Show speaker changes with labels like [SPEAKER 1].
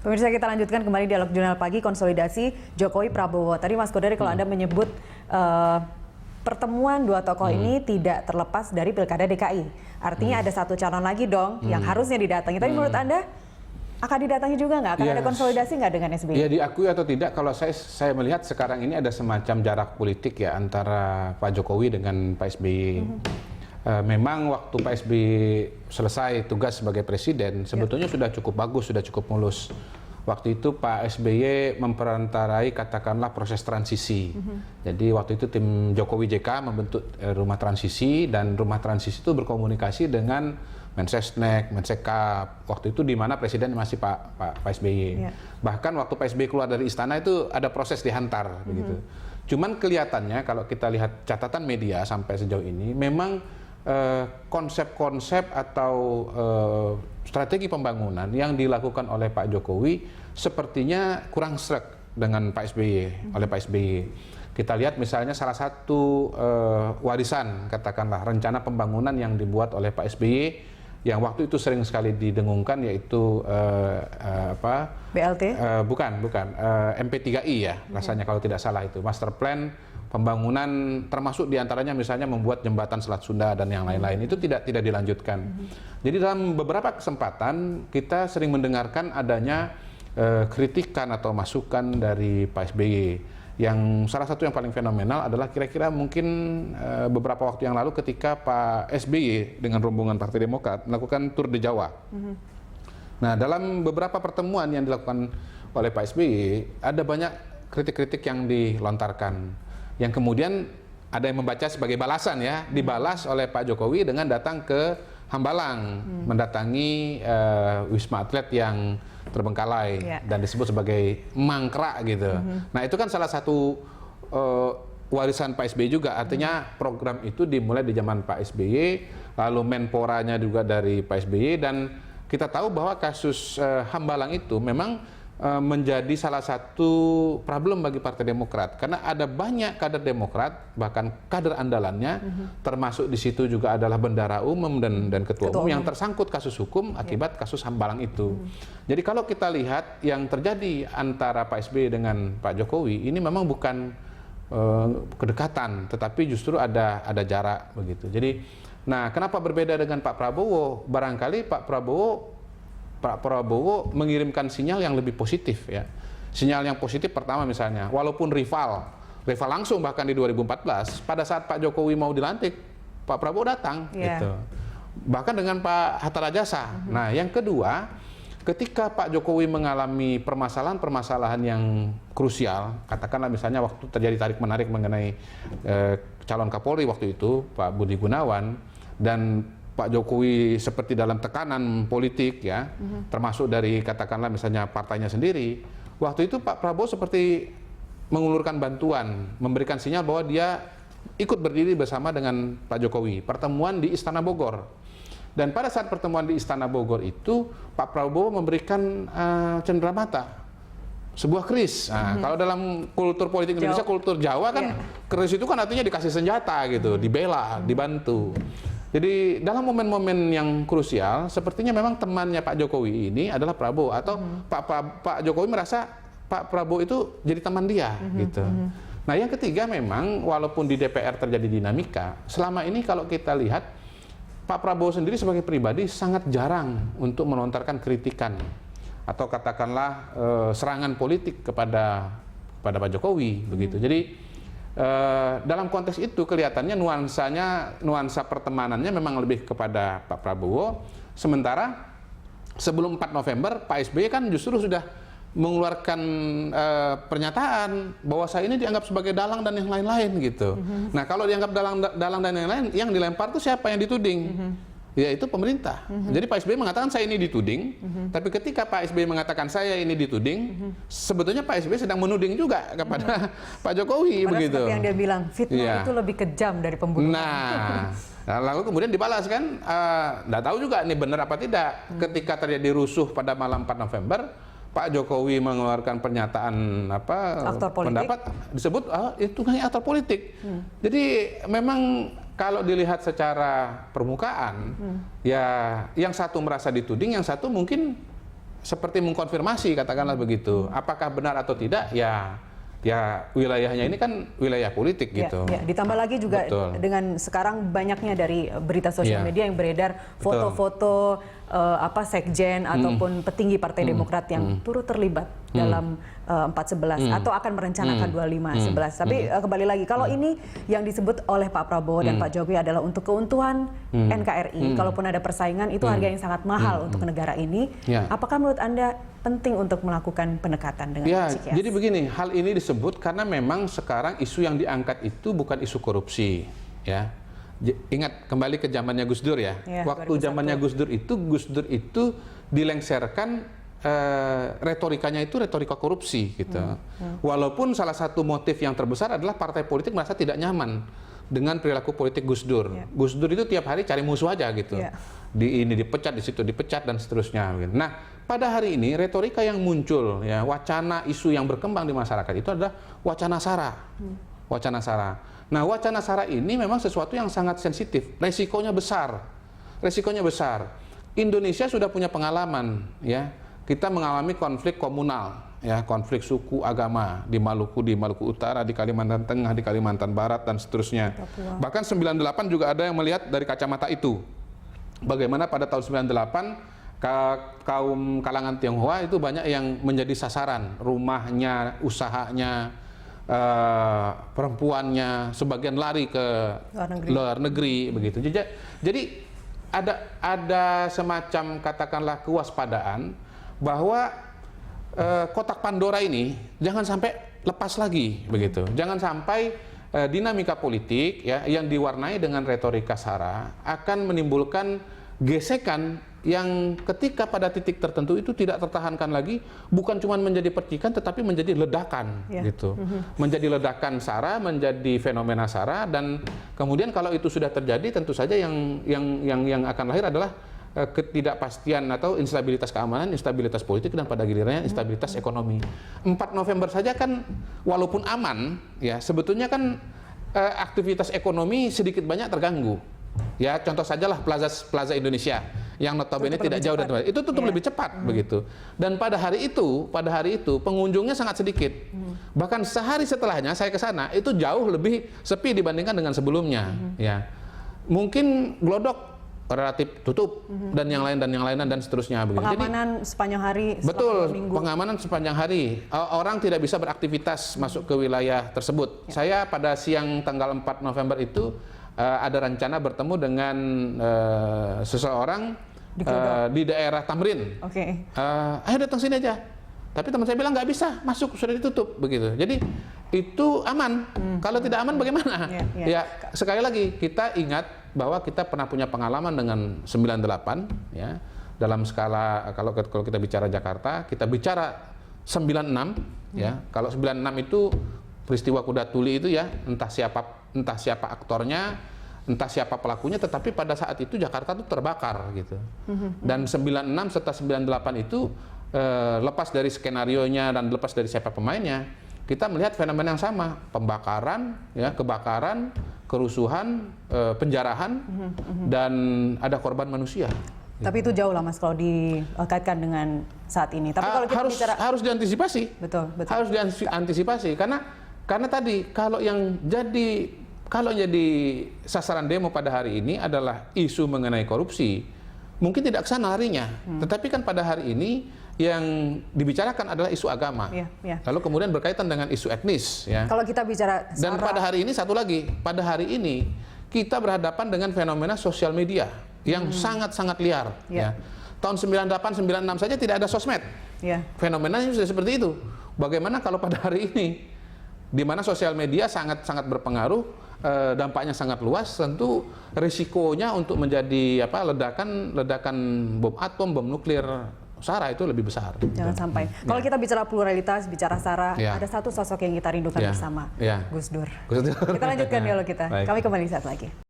[SPEAKER 1] Pemirsa, kita lanjutkan kembali dialog jurnal pagi konsolidasi Jokowi Prabowo. Tadi Mas Kodari kalau Anda menyebut pertemuan dua tokoh ini tidak terlepas dari Pilkada DKI. Artinya ada satu calon lagi dong yang harusnya didatangi. Tapi menurut Anda akan didatangi juga nggak? Akan ada konsolidasi nggak dengan SBY?
[SPEAKER 2] Ya, diakui atau tidak, kalau saya melihat sekarang ini ada semacam jarak politik ya antara Pak Jokowi dengan Pak SBY. Memang waktu Pak SBY selesai tugas sebagai presiden, sebetulnya sudah cukup bagus, sudah cukup mulus. Waktu itu Pak SBY memperantarai katakanlah proses transisi. Jadi waktu itu tim Jokowi JK membentuk rumah transisi, dan rumah transisi itu berkomunikasi dengan Mensesnek, Mensekap. Waktu itu di mana presiden masih Pak SBY. Bahkan waktu Pak SBY keluar dari istana itu ada proses dihantar begitu. Cuman kelihatannya kalau kita lihat catatan media sampai sejauh ini, memang konsep-konsep atau strategi pembangunan yang dilakukan oleh Pak Jokowi sepertinya kurang sreg dengan Pak SBY, oleh Pak SBY. Kita lihat misalnya salah satu warisan, katakanlah rencana pembangunan yang dibuat oleh Pak SBY yang waktu itu sering sekali didengungkan, yaitu
[SPEAKER 1] BLT?
[SPEAKER 2] Bukan, MP3I ya rasanya kalau tidak salah, itu Master Plan Pembangunan, termasuk diantaranya misalnya membuat jembatan Selat Sunda dan yang lain-lain, itu tidak dilanjutkan. Jadi dalam beberapa kesempatan kita sering mendengarkan adanya kritikan atau masukan dari Pak SBY. Yang salah satu yang paling fenomenal adalah kira-kira mungkin beberapa waktu yang lalu ketika Pak SBY dengan rombongan Partai Demokrat melakukan tur di Jawa. Nah, dalam beberapa pertemuan yang dilakukan oleh Pak SBY, ada banyak kritik-kritik yang dilontarkan, yang kemudian ada yang membaca sebagai balasan ya, dibalas oleh Pak Jokowi dengan datang ke Hambalang, mendatangi Wisma Atlet yang terbengkalai dan disebut sebagai mangkrak gitu. Nah, itu kan salah satu warisan Pak SBY juga, artinya program itu dimulai di zaman Pak SBY, lalu Menporanya juga dari Pak SBY, dan kita tahu bahwa kasus Hambalang itu memang menjadi salah satu problem bagi Partai Demokrat, karena ada banyak kader Demokrat, bahkan kader andalannya, termasuk di situ juga adalah bendara umum dan ketua umum yang tersangkut kasus hukum akibat kasus Hambalang itu. Jadi kalau kita lihat yang terjadi antara Pak SBY dengan Pak Jokowi ini memang bukan kedekatan, tetapi justru ada jarak begitu. Jadi, nah kenapa berbeda dengan Pak Prabowo? Barangkali Pak Prabowo mengirimkan sinyal yang lebih positif ya. Sinyal yang positif pertama misalnya, walaupun rival langsung bahkan di 2014, pada saat Pak Jokowi mau dilantik, Pak Prabowo datang gitu. Bahkan dengan Pak Hatta Rajasa. Nah, yang kedua, ketika Pak Jokowi mengalami permasalahan yang krusial, katakanlah misalnya waktu terjadi tarik-menarik mengenai calon Kapolri waktu itu, Pak Budi Gunawan, dan Pak Jokowi seperti dalam tekanan politik ya, termasuk dari katakanlah misalnya partainya sendiri. Waktu itu Pak Prabowo seperti mengulurkan bantuan, memberikan sinyal bahwa dia ikut berdiri bersama dengan Pak Jokowi. Pertemuan di Istana Bogor. Dan pada saat pertemuan di Istana Bogor itu, Pak Prabowo memberikan cenderamata, sebuah keris. Nah, kalau dalam kultur politik Indonesia, kultur Jawa kan, keris itu kan artinya dikasih senjata gitu, dibela, dibantu. Jadi dalam momen-momen yang krusial, sepertinya memang temannya Pak Jokowi ini adalah Prabowo, atau Pak Jokowi merasa Pak Prabowo itu jadi teman dia gitu. Nah, yang ketiga memang walaupun di DPR terjadi dinamika, selama ini kalau kita lihat Pak Prabowo sendiri sebagai pribadi sangat jarang untuk melontarkan kritikan atau katakanlah serangan politik kepada Pak Jokowi begitu. Jadi dalam konteks itu kelihatannya nuansa pertemanannya memang lebih kepada Pak Prabowo. Sementara sebelum 4 November Pak SBY kan justru sudah mengeluarkan pernyataan bahwa saya ini dianggap sebagai dalang dan yang lain-lain gitu. Nah, kalau dianggap dalang dan yang lain, yang dilempar itu siapa yang dituding? Yaitu pemerintah. Jadi Pak SBY mengatakan saya ini dituding, tapi ketika Pak SBY mengatakan saya ini dituding, sebetulnya Pak SBY sedang menuding juga kepada Pak Jokowi.
[SPEAKER 1] Padahal
[SPEAKER 2] begitu.
[SPEAKER 1] Seperti yang dia bilang, fitnah itu lebih kejam dari pembunuhan.
[SPEAKER 2] Nah, lalu kemudian dibalas kan, nggak tahu juga nih benar apa tidak. Ketika terjadi rusuh pada malam 4 November, Pak Jokowi mengeluarkan pernyataan pendapat disebut itu hanya aktor politik. Jadi memang kalau dilihat secara permukaan, ya yang satu merasa dituding, yang satu mungkin seperti mengkonfirmasi, katakanlah begitu. Apakah benar atau tidak? Ya wilayahnya ini kan wilayah politik gitu.
[SPEAKER 1] Ya, ditambah lagi juga dengan sekarang banyaknya dari berita sosial media yang beredar foto-foto sekjen ataupun petinggi Partai Demokrat yang turut terlibat dalam 4/11 atau akan merencanakan 25/11. Tapi kembali lagi, kalau ini yang disebut oleh Pak Prabowo dan Pak Jokowi adalah untuk keuntungan NKRI, kalaupun ada persaingan itu harga yang sangat mahal untuk negara ini. Apakah menurut Anda penting untuk melakukan pendekatan dengan Cikias?
[SPEAKER 2] Jadi begini, hal ini disebut karena memang sekarang isu yang diangkat itu bukan isu korupsi, ya. Ingat kembali ke zamannya Gus Dur ya. Waktu zamannya Gus Dur itu dilengsarkan retorikanya itu retorika korupsi gitu. Walaupun salah satu motif yang terbesar adalah partai politik merasa tidak nyaman dengan perilaku politik Gus Dur. Gus Dur itu tiap hari cari musuh aja gitu. Di ini dipecat, di situ dipecat dan seterusnya gitu. Nah, pada hari ini retorika yang muncul ya, wacana isu yang berkembang di masyarakat itu adalah wacana SARA. Wacana SARA. Nah, wacana SARA ini memang sesuatu yang sangat sensitif, resikonya besar. Resikonya besar. Indonesia sudah punya pengalaman ya. Kita mengalami konflik komunal ya, konflik suku agama di Maluku Utara, di Kalimantan Tengah, di Kalimantan Barat dan seterusnya. Bahkan 98 juga ada yang melihat dari kacamata itu. Bagaimana pada tahun 98 kaum kalangan Tionghoa itu banyak yang menjadi sasaran, rumahnya, usahanya, perempuannya, sebagian lari ke luar negeri begitu. Jadi ada semacam katakanlah kewaspadaan bahwa kotak Pandora ini jangan sampai lepas lagi begitu. Jangan sampai dinamika politik ya yang diwarnai dengan retorika SARA akan menimbulkan gesekan yang ketika pada titik tertentu itu tidak tertahankan lagi, bukan cuma menjadi percikan tetapi menjadi ledakan gitu. Menjadi ledakan SARA, menjadi fenomena SARA, dan kemudian kalau itu sudah terjadi tentu saja yang akan lahir adalah ketidakpastian atau instabilitas keamanan, instabilitas politik, dan pada gilirannya instabilitas ekonomi. 4 November saja kan walaupun aman ya, sebetulnya kan aktivitas ekonomi sedikit banyak terganggu. Ya, contoh sajalah Plaza Indonesia yang notabene tidak jauh dari tempat itu tutup lebih cepat begitu. Dan pada hari itu pengunjungnya sangat sedikit. Bahkan sehari setelahnya saya ke sana itu jauh lebih sepi dibandingkan dengan sebelumnya. Ya, mungkin Glodok relatif tutup dan yang lain dan seterusnya begitu.
[SPEAKER 1] Pengamanan sepanjang hari.
[SPEAKER 2] Betul, pengamanan sepanjang hari. Orang tidak bisa beraktivitas masuk ke wilayah tersebut. Saya pada siang tanggal 4 November itu ada rencana bertemu dengan seseorang di daerah Tamrin. Ayo datang sini aja. Tapi teman saya bilang nggak bisa masuk, sudah ditutup begitu. Jadi itu aman. Kalau tidak aman bagaimana? Ya sekali lagi kita ingat bahwa kita pernah punya pengalaman dengan 98 ya. Dalam skala kalau kita bicara Jakarta, kita bicara 96 ya. Kalau 96 itu peristiwa kuda tuli itu ya, entah siapa aktornya, entah siapa pelakunya, tetapi pada saat itu Jakarta itu terbakar gitu. Dan 96 serta 98 itu lepas dari skenarionya dan lepas dari siapa pemainnya, kita melihat fenomena yang sama, pembakaran, ya, kebakaran, kerusuhan, penjarahan, dan ada korban manusia.
[SPEAKER 1] Tapi itu jauh lah Mas kalau dikaitkan dengan saat ini. Tapi kalau kita
[SPEAKER 2] harus diantisipasi.
[SPEAKER 1] Betul.
[SPEAKER 2] Harus diantisipasi karena tadi kalau jadi sasaran demo pada hari ini adalah isu mengenai korupsi, mungkin tidak ke sana larinya. Tetapi kan pada hari ini yang dibicarakan adalah isu agama. Lalu kemudian berkaitan dengan isu etnis. Ya.
[SPEAKER 1] Kalau kita bicara
[SPEAKER 2] dan pada hari ini satu lagi, pada hari ini kita berhadapan dengan fenomena sosial media yang sangat-sangat liar. Ya. Tahun 98, 96 saja tidak ada sosmed. Fenomenanya sudah seperti itu. Bagaimana kalau pada hari ini, di mana sosial media sangat-sangat berpengaruh, dampaknya sangat luas, tentu risikonya untuk menjadi ledakan bom atom, bom nuklir SARA itu lebih besar.
[SPEAKER 1] Jangan sampai. Kalau kita bicara pluralitas, bicara SARA, ada satu sosok yang kita rindukan bersama, Gus Dur. Kita lanjutkan dialog kita. Kami kembali saat lagi.